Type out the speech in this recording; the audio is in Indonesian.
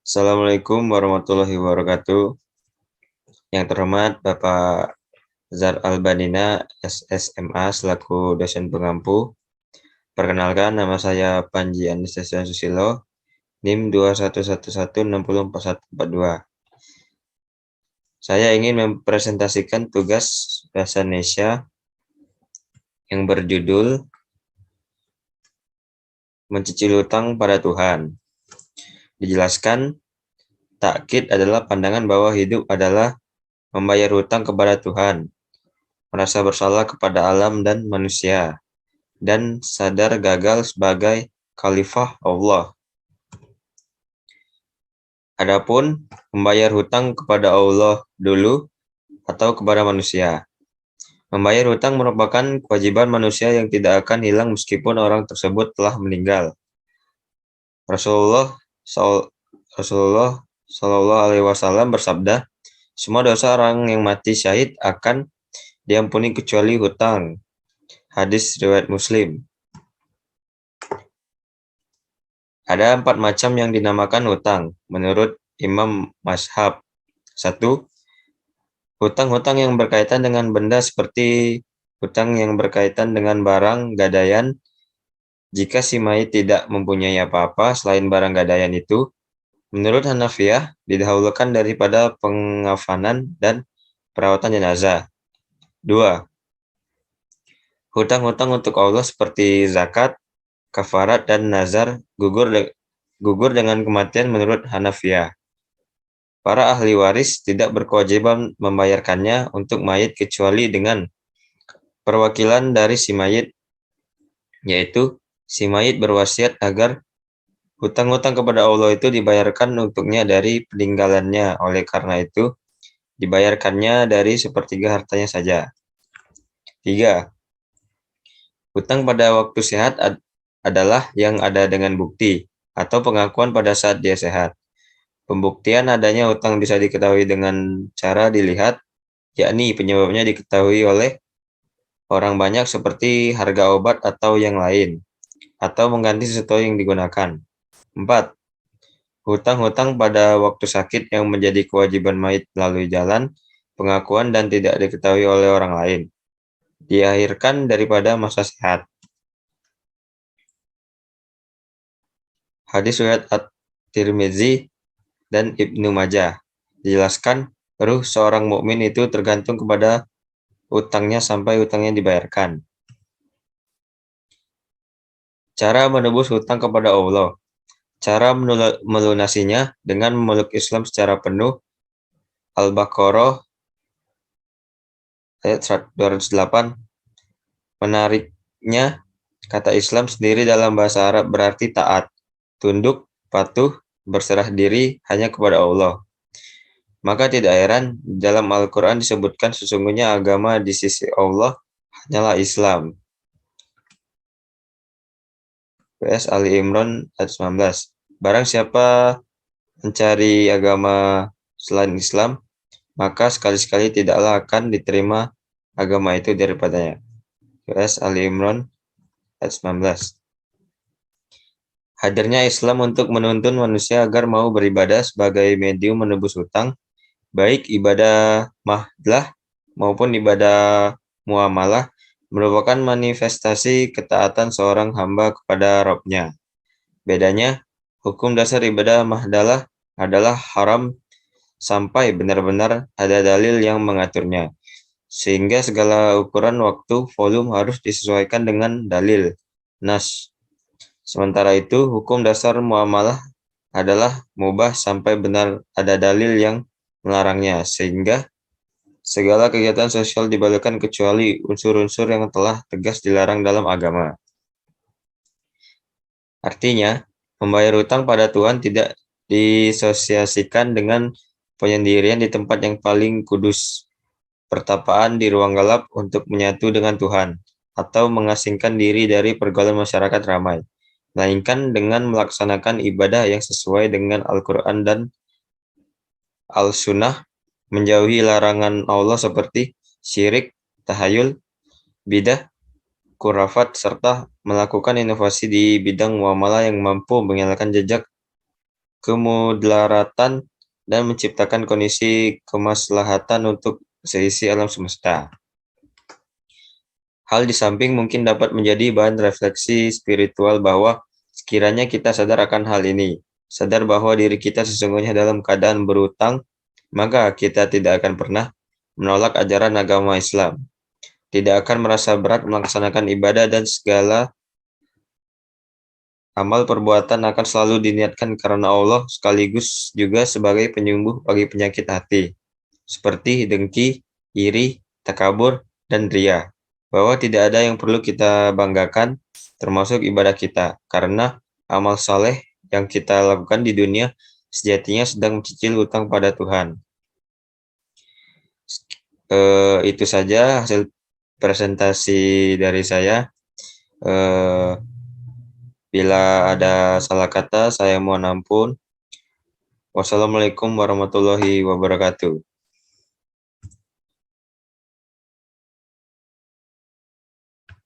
Assalamualaikum warahmatullahi wabarakatuh. Yang terhormat Bapak Zar Albanina, SSMA, selaku dosen pengampu. Perkenalkan, nama saya Panji Anastasian Susilo, NIM 2111604142. Saya ingin mempresentasikan tugas bahasa Indonesia yang berjudul Mencicil Hutang pada Tuhan. Dijelaskan, takkid adalah pandangan bahwa hidup adalah membayar hutang kepada Tuhan, merasa bersalah kepada alam dan manusia, dan sadar gagal sebagai khalifah Allah. Adapun membayar hutang kepada Allah dulu atau kepada manusia. Membayar hutang merupakan kewajiban manusia yang tidak akan hilang meskipun orang tersebut telah meninggal. Rasulullah Shallallahu Alaihi Wasallam bersabda, semua dosa orang yang mati syahid akan diampuni kecuali hutang. Hadis riwayat Muslim. Ada 4 macam yang dinamakan hutang menurut Imam Mazhab. 1. Hutang-hutang yang berkaitan dengan benda seperti hutang yang berkaitan dengan barang gadaian. Jika si mayit tidak mempunyai apa-apa selain barang gadaian itu, menurut Hanafiyah didahulukan daripada pengafanan dan perawatan jenazah. 2. Hutang-hutang untuk Allah seperti zakat, kafarat, dan nazar gugur dengan kematian menurut Hanafiyah. Para ahli waris tidak berkewajiban membayarkannya untuk mayit kecuali dengan perwakilan dari si mayit, yaitu si mayit berwasiat agar hutang-hutang kepada Allah itu dibayarkan untuknya dari peninggalannya. Oleh karena itu, dibayarkannya dari sepertiga hartanya saja. 3. Hutang pada waktu sehat adalah yang ada dengan bukti atau pengakuan pada saat dia sehat. Pembuktian adanya hutang bisa diketahui dengan cara dilihat, yakni penyebabnya diketahui oleh orang banyak seperti harga obat atau yang lain, atau mengganti sesuatu yang digunakan. 4. Hutang-hutang pada waktu sakit yang menjadi kewajiban mayit melalui jalan, pengakuan, dan tidak diketahui oleh orang lain. Diakhirkan daripada masa sehat. Hadis riwayat At-Tirmizi dan Ibnu Majah. Dijelaskan, ruh seorang mukmin itu tergantung kepada utangnya sampai utangnya dibayarkan. Cara menebus hutang kepada Allah. Cara melunasinya dengan memeluk Islam secara penuh. Al-Baqarah ayat 208. Menariknya, kata Islam sendiri dalam bahasa Arab berarti taat, tunduk, patuh, berserah diri hanya kepada Allah. Maka tidak heran dalam Al-Quran disebutkan sesungguhnya agama di sisi Allah hanyalah Islam. PS Ali Imran ayat 19. Barang siapa mencari agama selain Islam, maka sekali-sekali tidaklah akan diterima agama itu daripadanya. PS Ali Imran ayat 19. Hadirnya Islam untuk menuntun manusia agar mau beribadah sebagai medium menebus hutang, baik ibadah mahdah maupun ibadah muamalah, merupakan manifestasi ketaatan seorang hamba kepada Rabb-nya. Bedanya, hukum dasar ibadah mahdalah adalah haram sampai benar-benar ada dalil yang mengaturnya, sehingga segala ukuran waktu volume harus disesuaikan dengan dalil nas. Sementara itu, hukum dasar muamalah adalah mubah sampai benar ada dalil yang melarangnya, sehingga segala kegiatan sosial dibolehkan kecuali unsur-unsur yang telah tegas dilarang dalam agama. Artinya, membayar hutang pada Tuhan tidak disosiasikan dengan penyendirian di tempat yang paling kudus, pertapaan di ruang gelap untuk menyatu dengan Tuhan, atau mengasingkan diri dari pergaulan masyarakat ramai, melainkan dengan melaksanakan ibadah yang sesuai dengan Al-Quran dan Al-Sunnah, menjauhi larangan Allah seperti syirik, tahayul, bidah, khurafat, serta melakukan inovasi di bidang muamalah yang mampu menghilangkan jejak kemudaratan, dan menciptakan kondisi kemaslahatan untuk seisi alam semesta. Hal di samping mungkin dapat menjadi bahan refleksi spiritual bahwa sekiranya kita sadar akan hal ini, sadar bahwa diri kita sesungguhnya dalam keadaan berutang, maka kita tidak akan pernah menolak ajaran agama Islam, tidak akan merasa berat melaksanakan ibadah, dan segala amal perbuatan akan selalu diniatkan karena Allah, sekaligus juga sebagai penyembuh bagi penyakit hati, seperti dengki, iri, takabur, dan ria. Bahwa tidak ada yang perlu kita banggakan, termasuk ibadah kita, karena amal saleh yang kita lakukan di dunia sejatinya sedang mencicil utang pada Tuhan. Itu saja hasil presentasi dari saya. Bila ada salah kata, saya mohon ampun. Wassalamualaikum warahmatullahi wabarakatuh.